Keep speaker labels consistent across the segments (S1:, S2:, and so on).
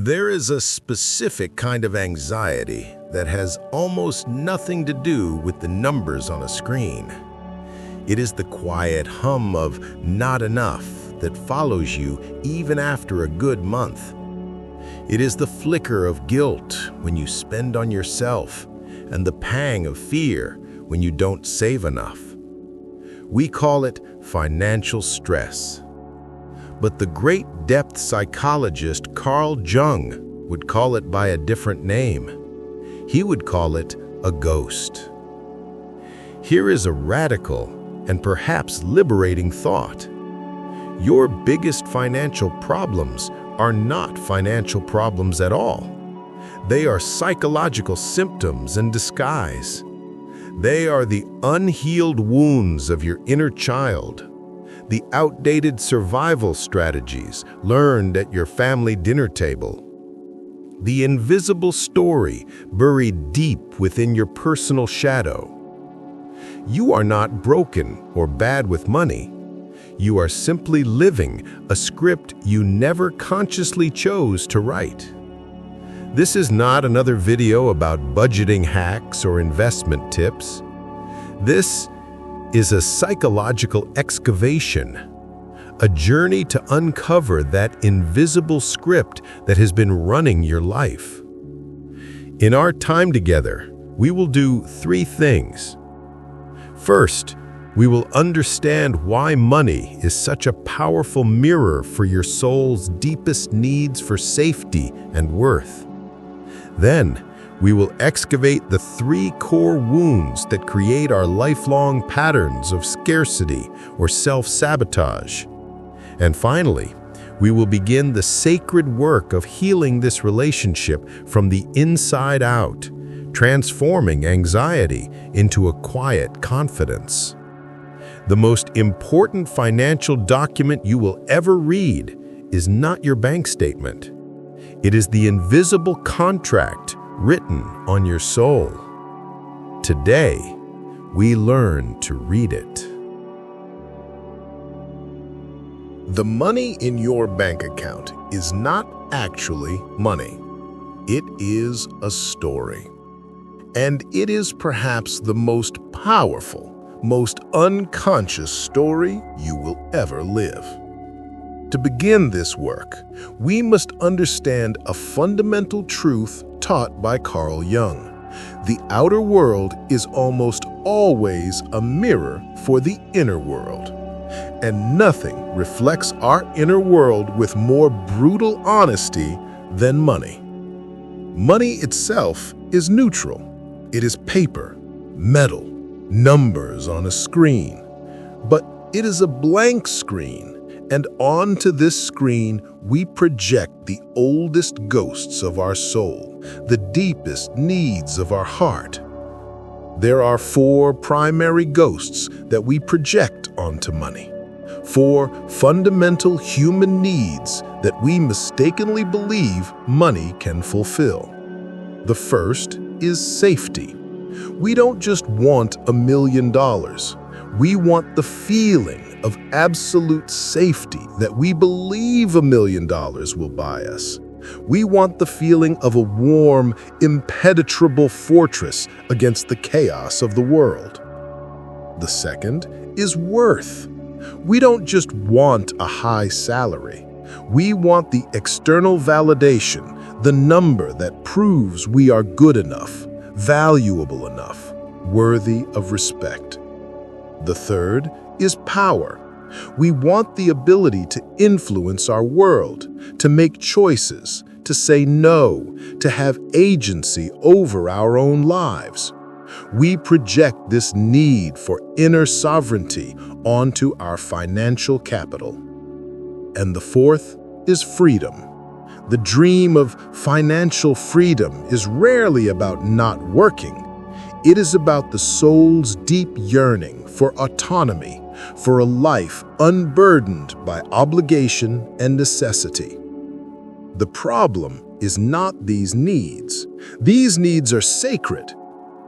S1: There is a specific kind of anxiety that has almost nothing to do with the numbers on a screen. It is the quiet hum of not enough that follows you even after a good month. It is the flicker of guilt when you spend on yourself and the pang of fear when you don't save enough. We call it financial stress. But the great depth psychologist Carl Jung would call it by a different name. He would call it a ghost. Here is a radical and perhaps liberating thought. Your biggest financial problems are not financial problems at all. They are psychological symptoms in disguise. They are the unhealed wounds of your inner child, the outdated survival strategies learned at your family dinner table, the invisible story buried deep within your personal shadow. You are not broken or bad with money. You are simply living a script you never consciously chose to write. This is not another video about budgeting hacks or investment tips. This is a psychological excavation, a journey to uncover that invisible script that has been running your life. In our time together, we will do three things. First, we will understand why money is such a powerful mirror for your soul's deepest needs for safety and worth. Then, we will excavate the three core wounds that create our lifelong patterns of scarcity or self-sabotage. And finally, we will begin the sacred work of healing this relationship from the inside out, transforming anxiety into a quiet confidence. The most important financial document you will ever read is not your bank statement. It is the invisible contract written on your soul. Today, we learn to read it. The money in your bank account is not actually money. It is a story. And it is perhaps the most powerful, most unconscious story you will ever live. To begin this work, we must understand a fundamental truth taught by Carl Jung. The outer world is almost always a mirror for the inner world, and nothing reflects our inner world with more brutal honesty than money. Money itself is neutral. It is paper, metal, numbers on a screen. But it is a blank screen, and onto this screen we project the oldest ghosts of our soul, the deepest needs of our heart. There are four primary ghosts that we project onto money. Four fundamental human needs that we mistakenly believe money can fulfill. The first is safety. We don't just want $1 million. We want the feeling of absolute safety that we believe $1 million will buy us. We want the feeling of a warm, impenetrable fortress against the chaos of the world. The second is worth. We don't just want a high salary. We want the external validation, the number that proves we are good enough, valuable enough, worthy of respect. The third is power. We want the ability to influence our world, to make choices, to say no, to have agency over our own lives. We project this need for inner sovereignty onto our financial capital. And the fourth is freedom. The dream of financial freedom is rarely about not working. It is about the soul's deep yearning for autonomy, for a life unburdened by obligation and necessity. The problem is not these needs. These needs are sacred.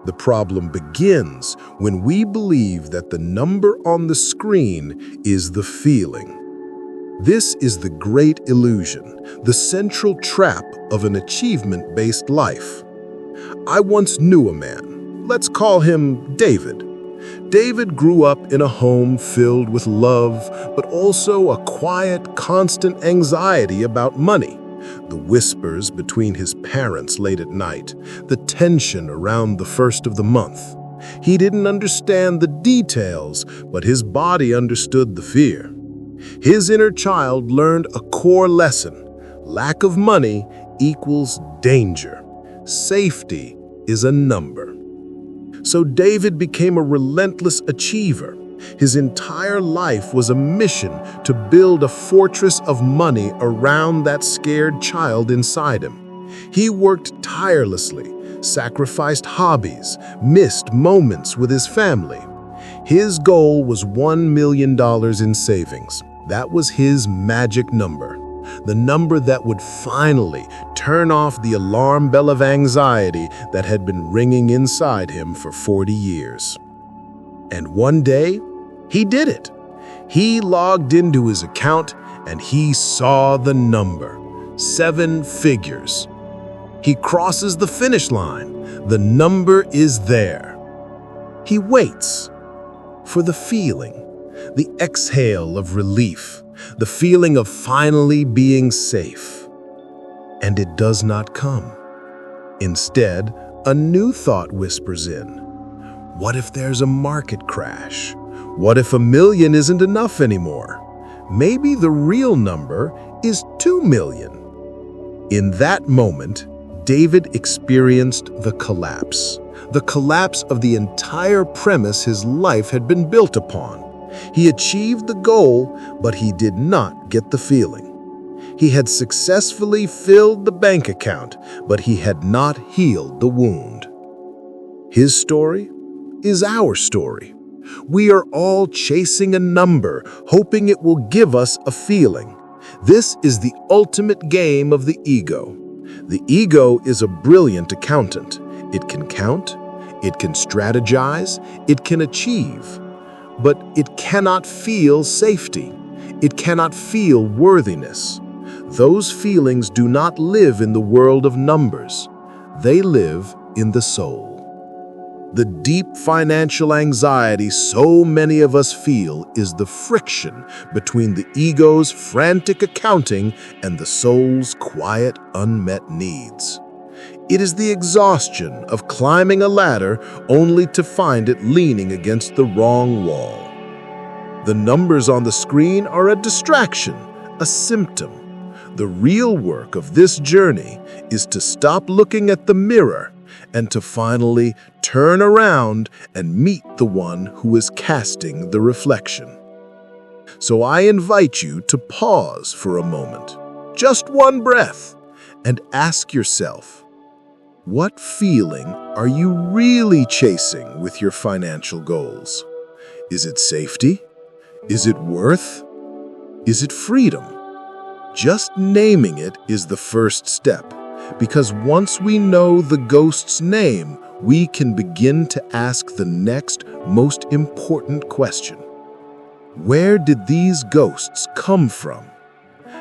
S1: The problem begins when we believe that the number on the screen is the feeling. This is the great illusion, the central trap of an achievement-based life. I once knew a man. Let's call him David. David grew up in a home filled with love, but also a quiet, constant anxiety about money. The whispers between his parents late at night, the tension around the first of the month. He didn't understand the details, but his body understood the fear. His inner child learned a core lesson. Lack of money equals danger. Safety is a number. So David became a relentless achiever. His entire life was a mission to build a fortress of money around that scared child inside him. He worked tirelessly, sacrificed hobbies, missed moments with his family. His goal was $1 million in savings. That was his magic number, the number that would finally turn off the alarm bell of anxiety that had been ringing inside him for 40 years. And one day, he did it. He logged into his account and he saw the number, 7 figures. He crosses the finish line. The number is there. He waits for the feeling, the exhale of relief, the feeling of finally being safe. And it does not come. Instead, a new thought whispers in. What if there's a market crash? What if $1 million isn't enough anymore? Maybe the real number is 2 million. In that moment, David experienced the collapse of the entire premise his life had been built upon. He achieved the goal, but he did not get the feeling. He had successfully filled the bank account, but he had not healed the wound. His story is our story. We are all chasing a number, hoping it will give us a feeling. This is the ultimate game of the ego. The ego is a brilliant accountant. It can count, it can strategize, it can achieve. But it cannot feel safety. It cannot feel worthiness. Those feelings do not live in the world of numbers. They live in the soul. The deep financial anxiety so many of us feel is the friction between the ego's frantic accounting and the soul's quiet, unmet needs. It is the exhaustion of climbing a ladder only to find it leaning against the wrong wall. The numbers on the screen are a distraction, a symptom. The real work of this journey is to stop looking at the mirror and to finally turn around and meet the one who is casting the reflection. So I invite you to pause for a moment, just one breath, and ask yourself, what feeling are you really chasing with your financial goals? Is it safety? Is it worth? Is it freedom? Just naming it is the first step, because once we know the ghost's name, we can begin to ask the next most important question. Where did these ghosts come from?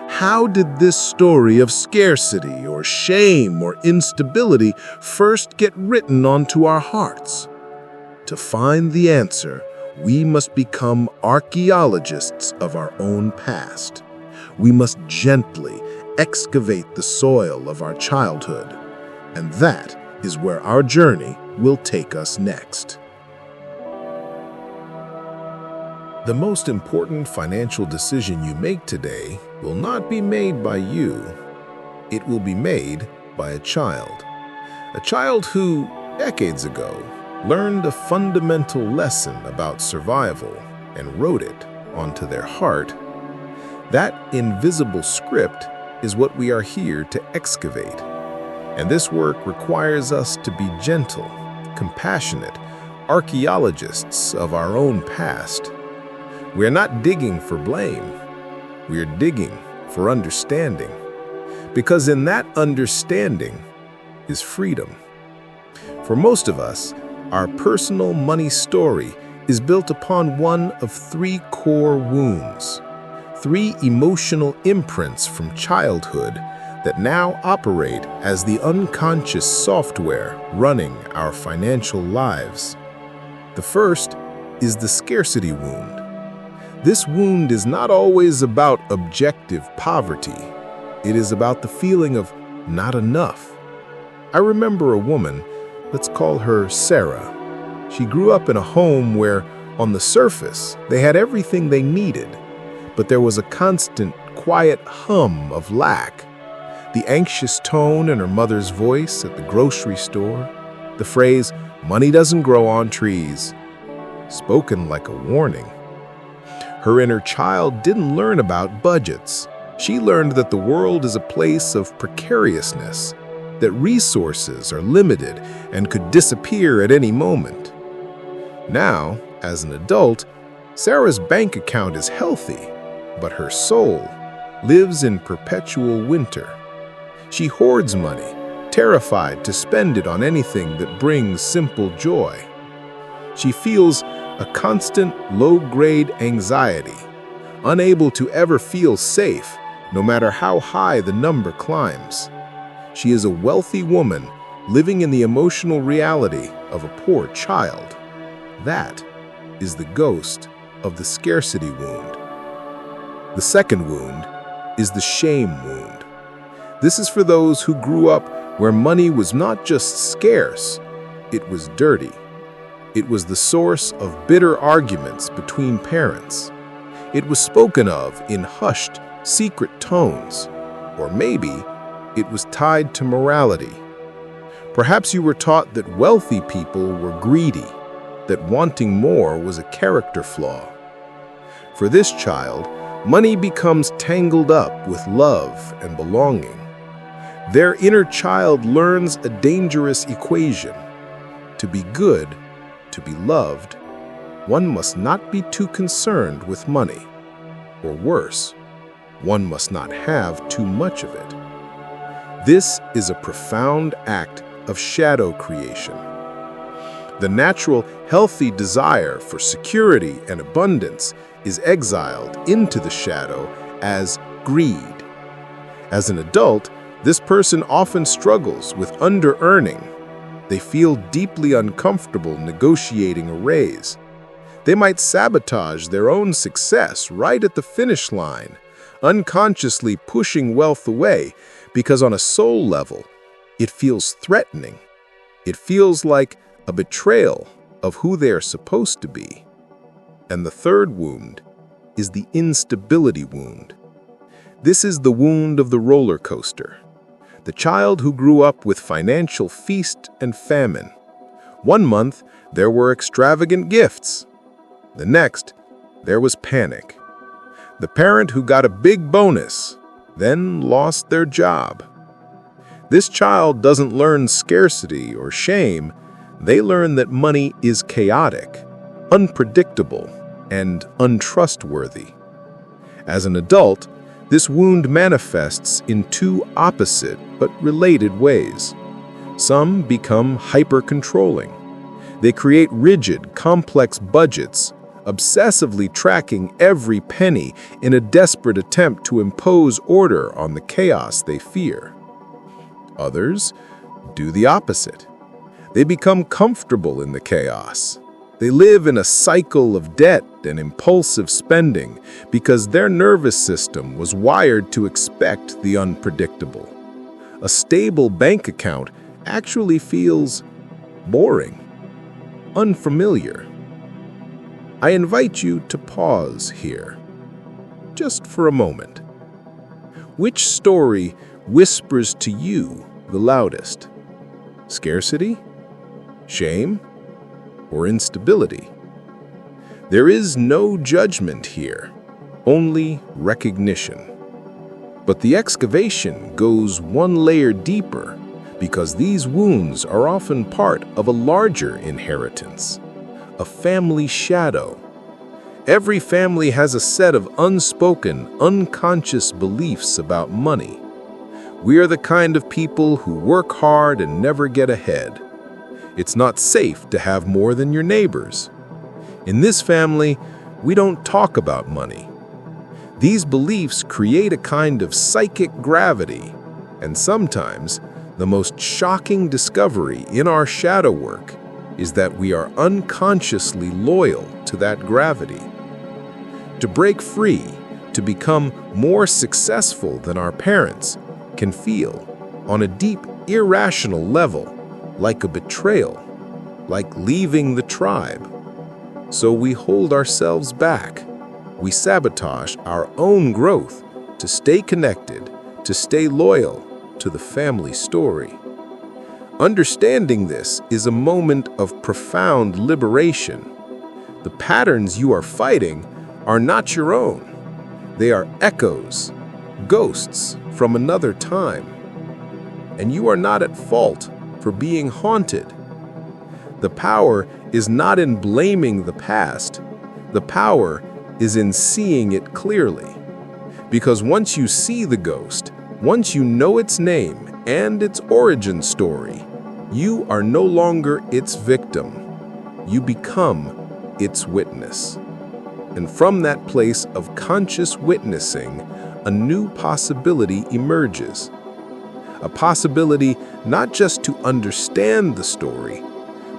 S1: How did this story of scarcity or shame or instability first get written onto our hearts? To find the answer, we must become archaeologists of our own past. We must gently excavate the soil of our childhood, and that is where our journey will take us next. The most important financial decision you make today will not be made by you. It will be made by a child. A child who, decades ago, learned a fundamental lesson about survival and wrote it onto their heart. That invisible script is what we are here to excavate. And this work requires us to be gentle, compassionate archaeologists of our own past. We are not digging for blame. We are digging for understanding. Because in that understanding is freedom. For most of us, our personal money story is built upon one of 3 core wounds, 3 emotional imprints from childhood that now operate as the unconscious software running our financial lives. The first is the scarcity wound. This wound is not always about objective poverty. It is about the feeling of not enough. I remember a woman, let's call her Sarah. She grew up in a home where, on the surface, they had everything they needed, but there was a constant, quiet hum of lack. The anxious tone in her mother's voice at the grocery store, the phrase, "money doesn't grow on trees," spoken like a warning. Her inner child didn't learn about budgets. She learned that the world is a place of precariousness, that resources are limited and could disappear at any moment. Now, as an adult, Sarah's bank account is healthy, but her soul lives in perpetual winter. She hoards money, terrified to spend it on anything that brings simple joy. She feels a constant low-grade anxiety, unable to ever feel safe, no matter how high the number climbs. She is a wealthy woman living in the emotional reality of a poor child. That is the ghost of the scarcity wound. The second wound is the shame wound. This is for those who grew up where money was not just scarce, it was dirty. It was the source of bitter arguments between parents. It was spoken of in hushed, secret tones, or maybe it was tied to morality. Perhaps you were taught that wealthy people were greedy, that wanting more was a character flaw. For this child, money becomes tangled up with love and belonging. Their inner child learns a dangerous equation. To be good, to be loved, one must not be too concerned with money. Or worse, one must not have too much of it. This is a profound act of shadow creation. The natural, healthy desire for security and abundance is exiled into the shadow as greed. As an adult, this person often struggles with under-earning. They feel deeply uncomfortable negotiating a raise. They might sabotage their own success right at the finish line, unconsciously pushing wealth away because on a soul level, it feels threatening. It feels like a betrayal of who they are supposed to be. And the third wound is the instability wound. This is the wound of the roller coaster. The child who grew up with financial feast and famine. One month, there were extravagant gifts. The next, there was panic. The parent who got a big bonus, then lost their job. This child doesn't learn scarcity or shame. They learn that money is chaotic, unpredictable, and untrustworthy. As an adult, this wound manifests in two opposite but related ways. Some become hyper-controlling. They create rigid, complex budgets, obsessively tracking every penny in a desperate attempt to impose order on the chaos they fear. Others do the opposite. They become comfortable in the chaos. They live in a cycle of debt and impulsive spending because their nervous system was wired to expect the unpredictable. A stable bank account actually feels boring, unfamiliar. I invite you to pause here, just for a moment. Which story whispers to you the loudest? Scarcity? Shame? Or instability? There is no judgment here, only recognition. But the excavation goes one layer deeper because these wounds are often part of a larger inheritance, a family shadow. Every family has a set of unspoken, unconscious beliefs about money. We are the kind of people who work hard and never get ahead. It's not safe to have more than your neighbors. In this family, we don't talk about money. These beliefs create a kind of psychic gravity.
S2: And sometimes, the most shocking discovery in our shadow work is that we are unconsciously loyal to that gravity. To break free, to become more successful than our parents, can feel, on a deep, irrational level, like a betrayal, like leaving the tribe. So we hold ourselves back. We sabotage our own growth to stay connected, to stay loyal to the family story. Understanding this is a moment of profound liberation. The patterns you are fighting are not your own. They are echoes, ghosts from another time. And you are not at fault for being haunted. The power is not in blaming the past. The power is in seeing it clearly. Because once you see the ghost, once you know its name and its origin story, you are no longer its victim. You become its witness. And from that place of conscious witnessing, a new possibility emerges. A possibility not just to understand the story,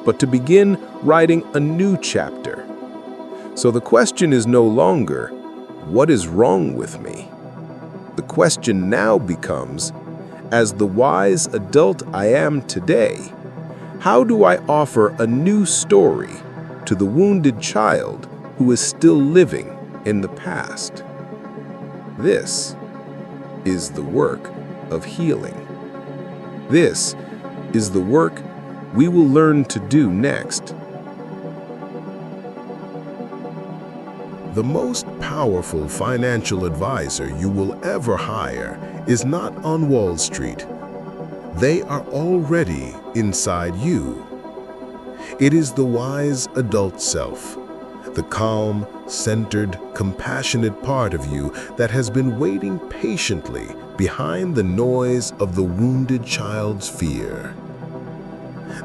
S2: but to begin writing a new chapter. So the question is no longer, what is wrong with me? The question now becomes, as the wise adult I am today, how do I offer a new story to the wounded child who is still living in the past? This is the work of healing. This is the work we will learn to do next.
S1: The most powerful financial advisor you will ever hire is not on Wall Street. They are already inside you. It is the wise adult self, the calm, centered, compassionate part of you that has been waiting patiently behind the noise of the wounded child's fear.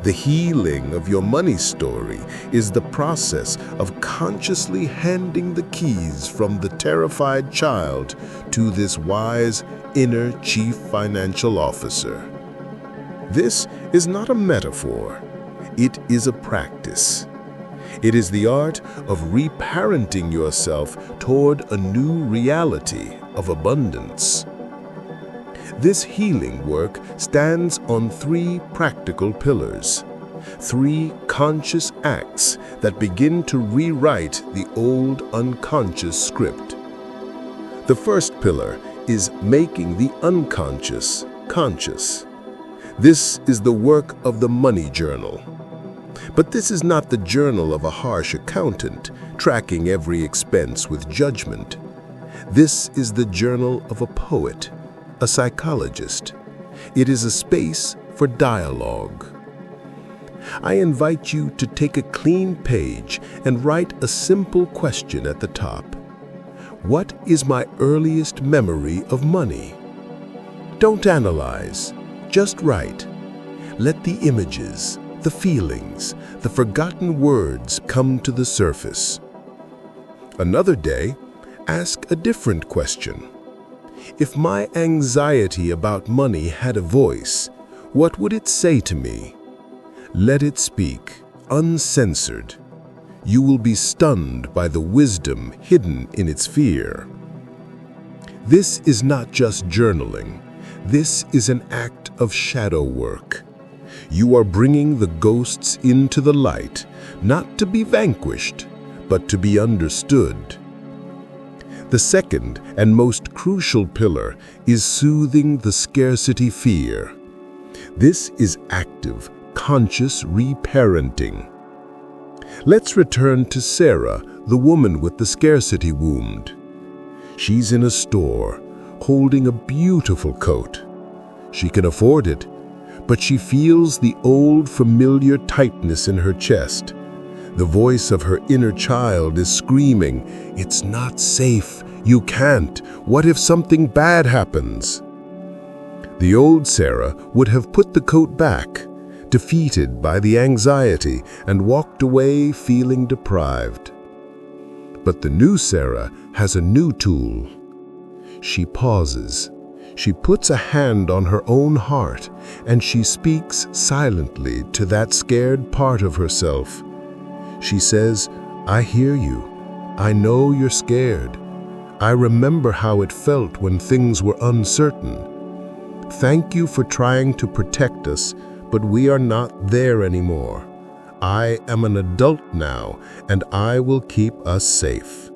S1: The healing of your money story is the process of consciously handing the keys from the terrified child to this wise inner chief financial officer. This is not a metaphor. It is a practice. It is the art of reparenting yourself toward a new reality of abundance. This healing work stands on three practical pillars, three conscious acts that begin to rewrite the old unconscious script. The first pillar is making the unconscious conscious. This is the work of the money journal. But this is not the journal of a harsh accountant tracking every expense with judgment. This is the journal of a poet, a psychologist. It is a space for dialogue. I invite you to take a clean page and write a simple question at the top. What is my earliest memory of money? Don't analyze, just write. Let the images, the feelings, the forgotten words come to the surface. Another day, ask a different question. If my anxiety about money had a voice, what would it say to me? Let it speak, uncensored. You will be stunned by the wisdom hidden in its fear. This is not just journaling. This is an act of shadow work. You are bringing the ghosts into the light, not to be vanquished, but to be understood. The second and most crucial pillar is soothing the scarcity fear. This is active, conscious reparenting. Let's return to Sarah, the woman with the scarcity wound. She's in a store, holding a beautiful coat. She can afford it, but she feels the old familiar tightness in her chest. The voice of her inner child is screaming, "It's not safe. You can't. What if something bad happens?" The old Sarah would have put the coat back, defeated by the anxiety, and walked away feeling deprived. But the new Sarah has a new tool. She pauses. She puts a hand on her own heart and she speaks silently to that scared part of herself. She says, "I hear you. I know you're scared. I remember how it felt when things were uncertain. Thank you for trying to protect us, but we are not there anymore. I am an adult now, and I will keep us safe."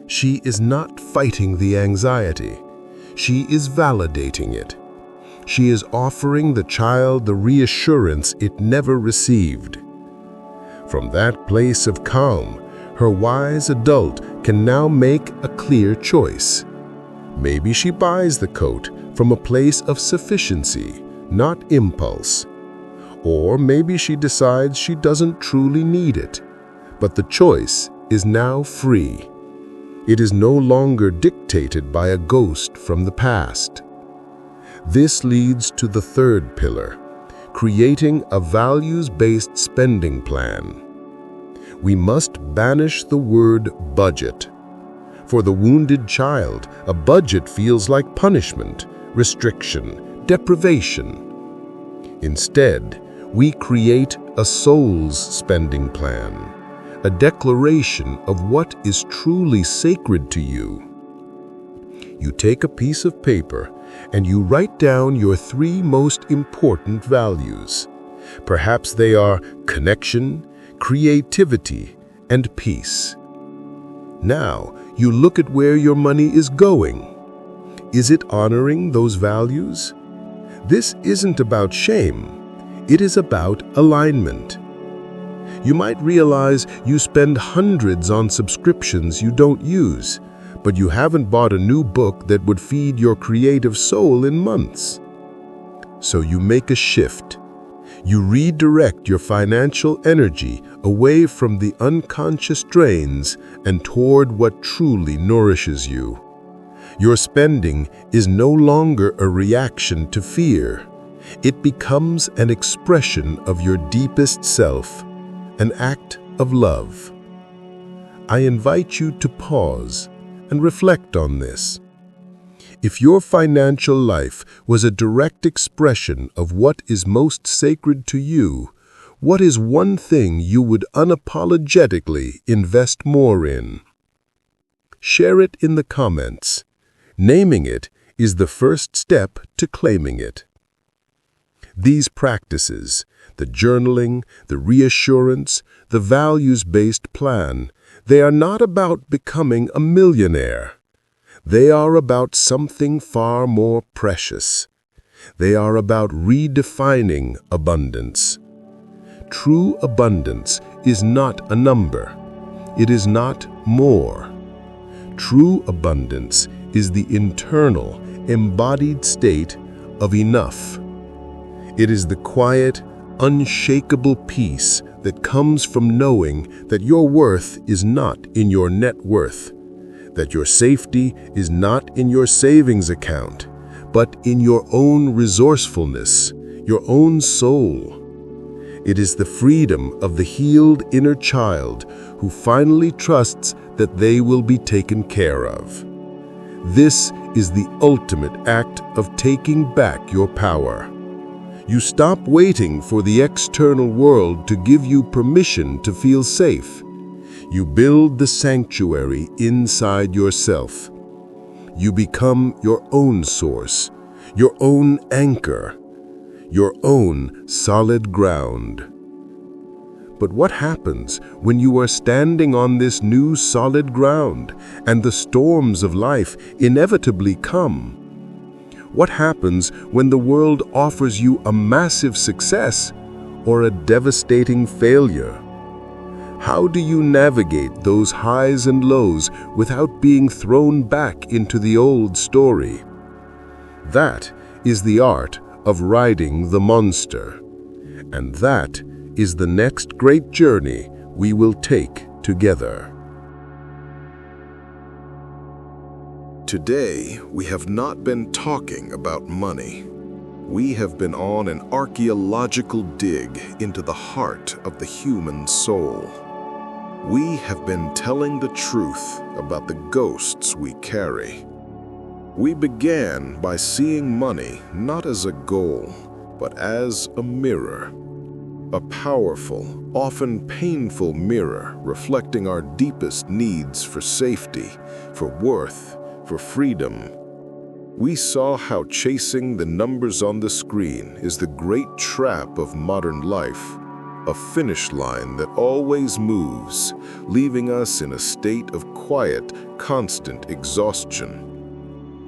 S1: She is not fighting the anxiety. She is validating it. She is offering the child the reassurance it never received. From that place of calm, her wise adult can now make a clear choice. Maybe she buys the coat from a place of sufficiency, not impulse. Or maybe she decides she doesn't truly need it, but the choice is now free. It is no longer dictated by a ghost from the past. This leads to the third pillar, creating a values-based spending plan. We must banish the word budget. For the wounded child, a budget feels like punishment, restriction, deprivation. Instead, we create a soul's spending plan, a declaration of what is truly sacred to you. You take a piece of paper and you write down your 3 most important values. Perhaps they are connection, creativity, and peace. Now, you look at where your money is going. Is it honoring those values? This isn't about shame. It is about alignment. You might realize you spend hundreds on subscriptions you don't use, but you haven't bought a new book that would feed your creative soul in months. So you make a shift. You redirect your financial energy away from the unconscious drains and toward what truly nourishes you. Your spending is no longer a reaction to fear. It becomes an expression of your deepest self, an act of love. I invite you to pause and reflect on this. If your financial life was a direct expression of what is most sacred to you, what is one thing you would unapologetically invest more in? Share it in the comments. Naming it is the first step to claiming it. These practices, the journaling, the reassurance, the values-based plan, they are not about becoming a millionaire. They are about something far more precious. They are about redefining abundance. True abundance is not a number. It is not more. True abundance is the internal, embodied state of enough. It is the quiet, unshakable peace that comes from knowing that your worth is not in your net worth, that your safety is not in your savings account, but in your own resourcefulness, your own soul. It is the freedom of the healed inner child who finally trusts that they will be taken care of. This is the ultimate act of taking back your power. You stop waiting for the external world to give you permission to feel safe. You build the sanctuary inside yourself. You become your own source, your own anchor, your own solid ground. But what happens when you are standing on this new solid ground and the storms of life inevitably come? What happens when the world offers you a massive success or a devastating failure? How do you navigate those highs and lows without being thrown back into the old story? That is the art of riding the monster. And that is the next great journey we will take together.
S2: Today, we have not been talking about money. We have been on an archaeological dig into the heart of the human soul. We have been telling the truth about the ghosts we carry. We began by seeing money not as a goal, but as a mirror. A powerful, often painful mirror reflecting our deepest needs for safety, for worth, for freedom. We saw how chasing the numbers on the screen is the great trap of modern life, a finish line that always moves, leaving us in a state of quiet, constant exhaustion.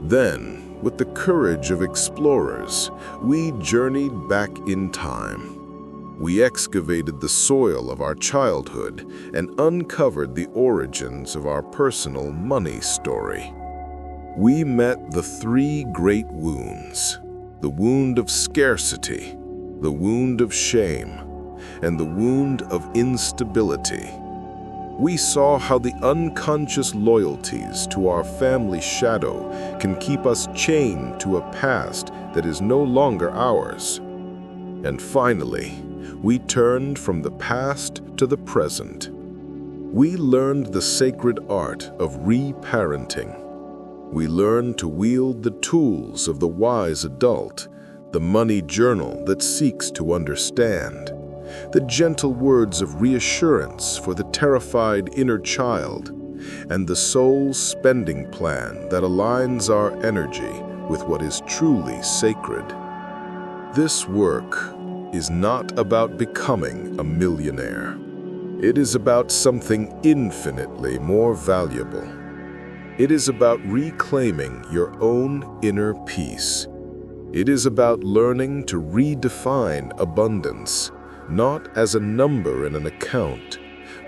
S2: Then, with the courage of explorers, we journeyed back in time. We excavated the soil of our childhood and uncovered the origins of our personal money story. We met the three great wounds: the wound of scarcity, the wound of shame, and the wound of instability. We saw how the unconscious loyalties to our family shadow can keep us chained to a past that is no longer ours. And finally, we turned from the past to the present. We learned the sacred art of reparenting. We learned to wield the tools of the wise adult, the money journal that seeks to understand, the gentle words of reassurance for the terrified inner child, and the soul's spending plan that aligns our energy with what is truly sacred. This work is not about becoming a millionaire. It is about something infinitely more valuable. It is about reclaiming your own inner peace. It is about learning to redefine abundance, not as a number in an account,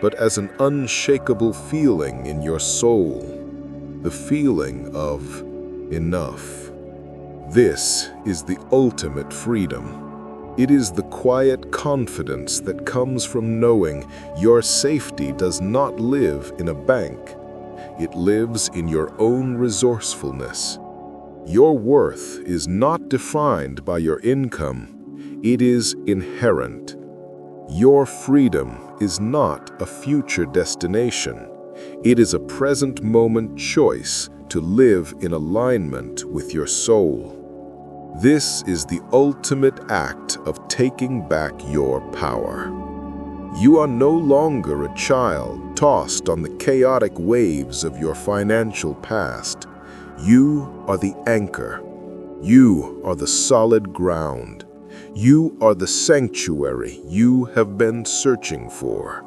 S2: but as an unshakable feeling in your soul, the feeling of enough. This is the ultimate freedom. It is the quiet confidence that comes from knowing your safety does not live in a bank. It lives in your own resourcefulness. Your worth is not defined by your income. It is inherent. Your freedom is not a future destination. It is a present moment choice to live in alignment with your soul. This is the ultimate act of taking back your power. You are no longer a child tossed on the chaotic waves of your financial past. You are the anchor. You are the solid ground. You are the sanctuary you have been searching for.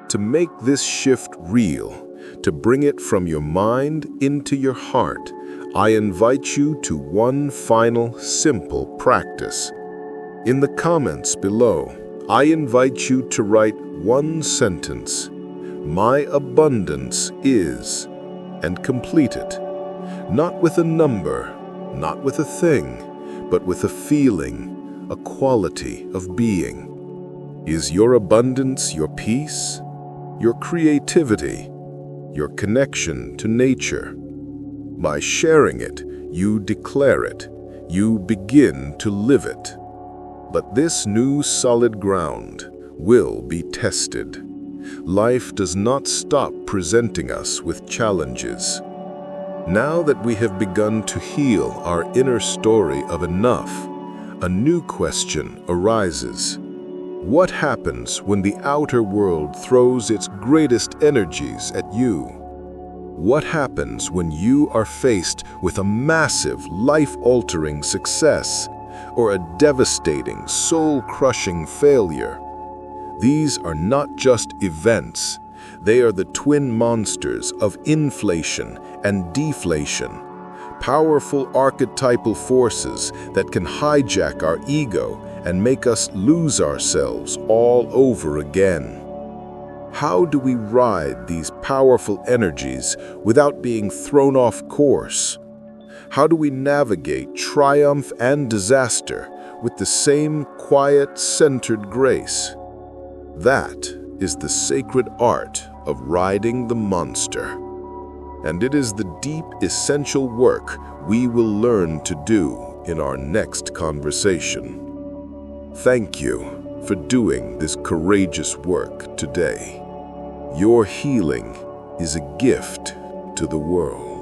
S2: To make this shift real, to bring it from your mind into your heart, I invite you to one final simple practice. In the comments below, I invite you to write one sentence: "My abundance is," and complete it. Not with a number, not with a thing, but with a feeling, a quality of being. Is your abundance your peace, your creativity, your connection to nature? By sharing it, you declare it, you begin to live it. But this new solid ground will be tested. Life does not stop presenting us with challenges. Now that we have begun to heal our inner story of enough, a new question arises. What happens when the outer world throws its greatest energies at you? What happens when you are faced with a massive, life-altering success or a devastating, soul-crushing failure? These are not just events. They are the twin monsters of inflation and deflation, powerful archetypal forces that can hijack our ego and make us lose ourselves all over again. How do we ride these powerful energies without being thrown off course? How do we navigate triumph and disaster with the same quiet, centered grace? That is the sacred art of riding the monster. And it is the deep, essential work we will learn to do in our next conversation. Thank you for doing this courageous work today. Your healing is a gift to the world.